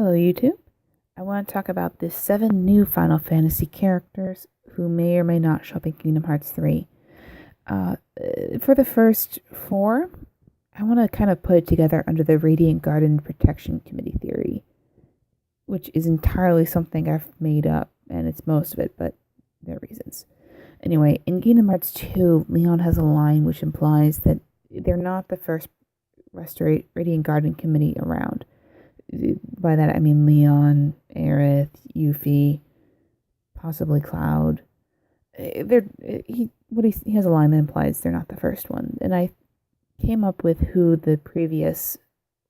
Hello, YouTube. I want to talk about the 7 new Final Fantasy characters who may or may not show up in Kingdom Hearts 3. Uh, for the first 4, I want to kind of put it together under the Radiant Garden Protection Committee theory, which is entirely something I've made up, and it's most of it, but there are reasons. Anyway, in Kingdom Hearts 2, Leon has a line which implies that they're not the first Radiant Garden Committee around. By that I mean Leon, Aerith, Yuffie, possibly Cloud. He has a line that implies they're not the first one, and I came up with who the previous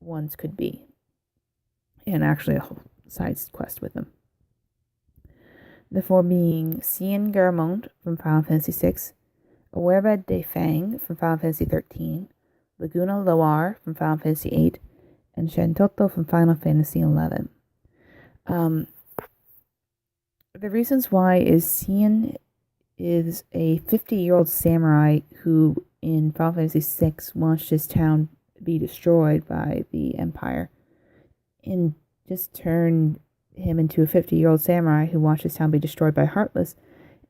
ones could be, and actually a whole side quest with them. The 4 being Cien Garamond from Final Fantasy VI, Awerba de Fang from Final Fantasy XIII, Laguna Loire from Final Fantasy VIII, and Shantoto from Final Fantasy XI. The reasons why is Cien is a 50-year-old samurai who in Final Fantasy VI watched his town be destroyed by the Empire, and just turned him into a 50-year-old samurai who watched his town be destroyed by Heartless,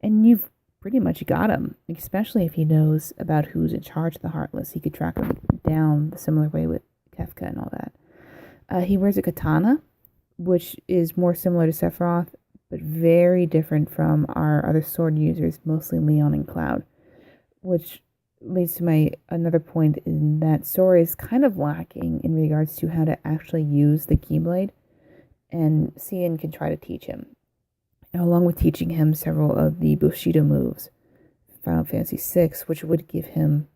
and you've pretty much got him, especially if he knows about who's in charge of the Heartless. He could track him down the similar way with Kefka and all that. He wears a katana, which is more similar to Sephiroth, but very different from our other sword users, mostly Leon and Cloud, which leads to my another point in that Sora is kind of lacking in regards to how to actually use the Keyblade, and Cien can try to teach him, along with teaching him several of the Bushido moves, Final Fantasy VI, which would give him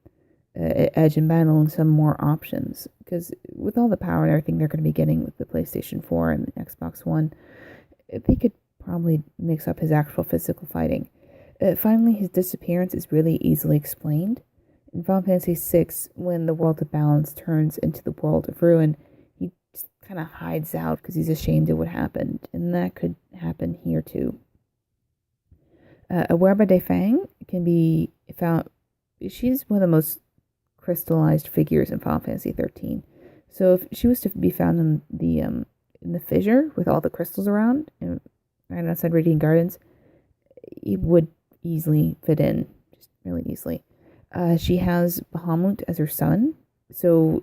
edge in battle and some more options, because with all the power and everything they're going to be getting with the PlayStation 4 and the Xbox One, they could probably mix up his actual physical fighting. Finally, his disappearance is really easily explained. In Final Fantasy VI, when the world of balance turns into the world of ruin, he just kind of hides out because he's ashamed of what happened, and that could happen here too. Awerba de Fang can be found. She's one of the most crystallized figures in Final Fantasy XIII. So if she was to be found in the fissure with all the crystals around, and right outside Radiant Gardens, it would easily fit in, just really easily. She has Bahamut as her son, so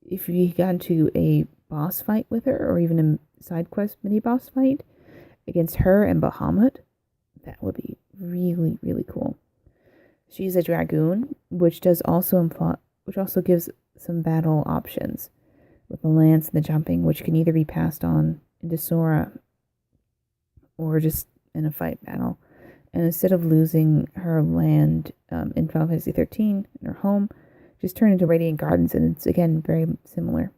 if you got into a boss fight with her, or even a side quest mini boss fight against her and Bahamut, that would be really, really cool. She's a dragoon, which also gives some battle options with the lance and the jumping, which can either be passed on into Sora or just in a fight battle. And instead of losing her land in Final Fantasy XIII in her home, just turn into Radiant Gardens, and it's again very similar.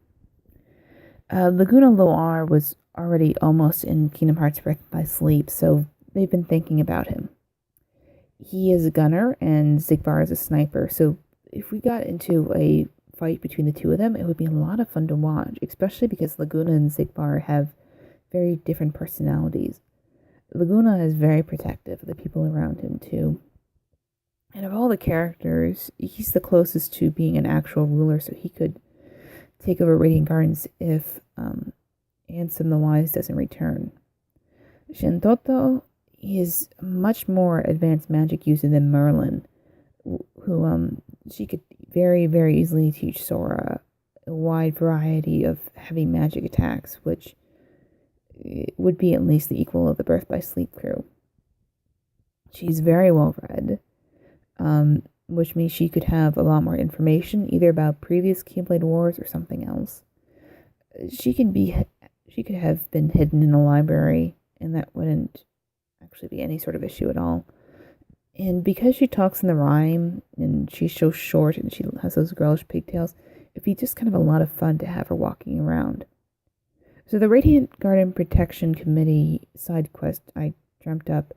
Laguna Loire was already almost in Kingdom Hearts Breath by Sleep, so they've been thinking about him. He is a gunner and Xigbar is a sniper, so if we got into a fight between the two of them, it would be a lot of fun to watch, especially because Laguna and Xigbar have very different personalities. Laguna is very protective of the people around him too. And of all the characters, he's the closest to being an actual ruler, so he could take over Radiant Gardens if Ansem the Wise doesn't return. Shantoto is much more advanced magic user than Merlin, who she could very, very easily teach Sora a wide variety of heavy magic attacks, which would be at least the equal of the Birth by Sleep crew. She's very well read, which means she could have a lot more information, either about previous Keyblade Wars or something else. She could have been hidden in a library, and that wouldn't actually be any sort of issue at all. And because she talks in the rhyme, and she's so short, and she has those girlish pigtails, it'd be just kind of a lot of fun to have her walking around. So the Radiant Garden Protection Committee side quest I dreamt up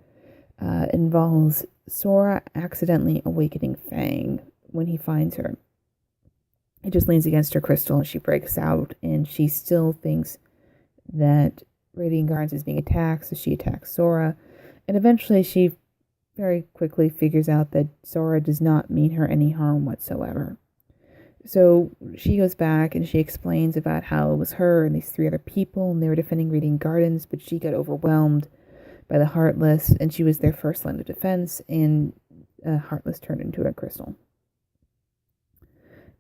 involves Sora accidentally awakening Fang when he finds her. He just leans against her crystal and she breaks out, and she still thinks that Radiant Gardens is being attacked, so she attacks Sora, and eventually she very quickly figures out that Sora does not mean her any harm whatsoever. So she goes back and she explains about how it was her and these three other people, and they were defending Radiant Gardens, but she got overwhelmed by the Heartless, and she was their first line of defense, and Heartless turned into a crystal.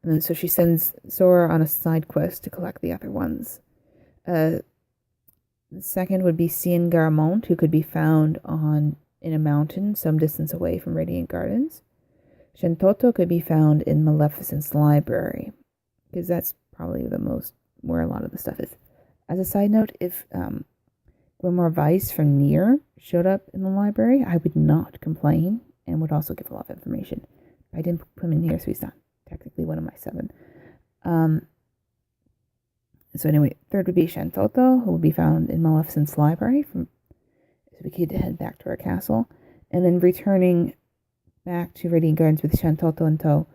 And then so she sends Sora on a side quest to collect the other ones. The second would be Cien Garamond, who could be found in a mountain some distance away from Radiant Gardens. Shentoto could be found in Maleficent's library, because that's probably the most where a lot of the stuff is. As a side note, if Grimoire Weiss from NeiR showed up in the library, I would not complain and would also give a lot of information. I didn't put him in here, so he's not technically one of my 7. So anyway, third would be Shentoto, who will be found in Maleficent's library. So we could head back to our castle. And then returning back to Radiant Gardens with Shentoto in tow,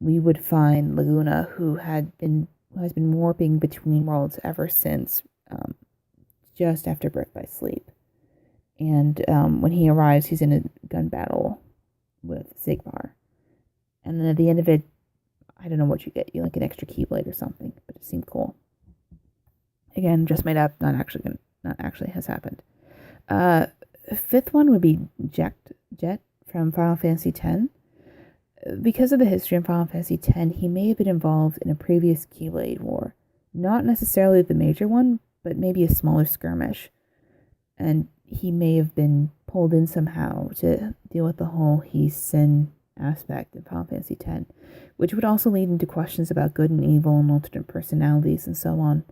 we would find Laguna, who has been warping between worlds ever since just after Birth by Sleep. And when he arrives, he's in a gun battle with Sigmar. And then at the end of it, I don't know what you get. You like an extra Keyblade or something, but it seemed cool. Again, just made up. Not actually has happened. Fifth one would be Jet from Final Fantasy X. Because of the history in Final Fantasy X, he may have been involved in a previous Keyblade war. Not necessarily the major one, but maybe a smaller skirmish. And he may have been pulled in somehow to deal with the whole he-sin aspect in Final Fantasy X, which would also lead into questions about good and evil and alternate personalities and so on,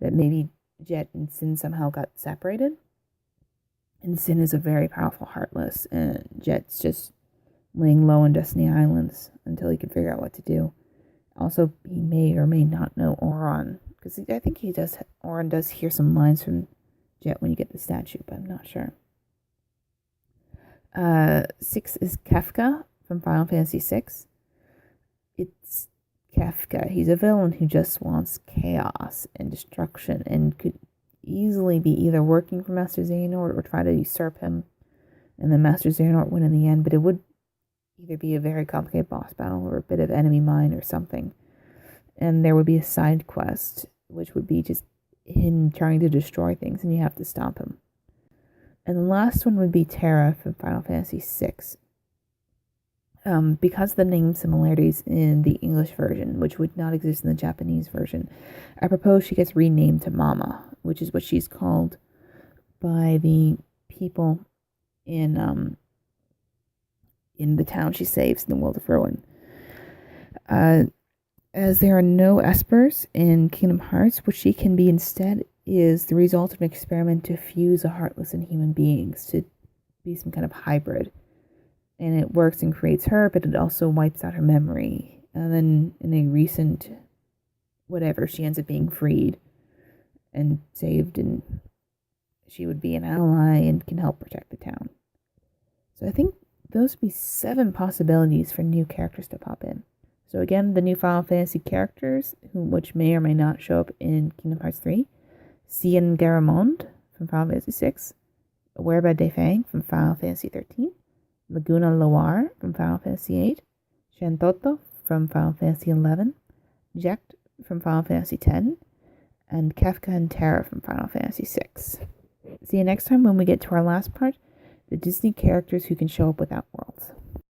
that maybe Jet and Sin somehow got separated. And Sin is a very powerful Heartless, and Jet's just laying low on Destiny Islands until he can figure out what to do. Also, he may or may not know Auron, because I think Auron does hear some lines from Jet when you get the statue, but I'm not sure. 6 is Kefka from Final Fantasy VI. It's Kefka. He's a villain who just wants chaos and destruction and could easily be either working for Master Xehanort or try to usurp him, and then Master Xehanort win in the end, but it would either be a very complicated boss battle or a bit of enemy mine or something. And there would be a side quest, which would be just him trying to destroy things, and you have to stop him. And the last one would be Terra from Final Fantasy VI. Because of the name similarities in the English version, which would not exist in the Japanese version, I propose she gets renamed to Mama, which is what she's called by the people in the town she saves in the World of Ruin. As there are no espers in Kingdom Hearts, what she can be instead is the result of an experiment to fuse a Heartless and human beings to be some kind of hybrid. And it works and creates her, but it also wipes out her memory. And then in a recent whatever, she ends up being freed and saved, and she would be an ally and can help protect the town. So I think those would be 7 possibilities for new characters to pop in. So again, the new Final Fantasy characters, which may or may not show up in Kingdom Hearts 3. Cien Garamond from Final Fantasy 6. Aware de Fang from Final Fantasy 13. Laguna Loire from Final Fantasy 8. Shentoto from Final Fantasy 11. Jet from Final Fantasy 10. And Kefka and Terra from Final Fantasy 6. See you next time when we get to our last part, the Disney characters who can show up without worlds.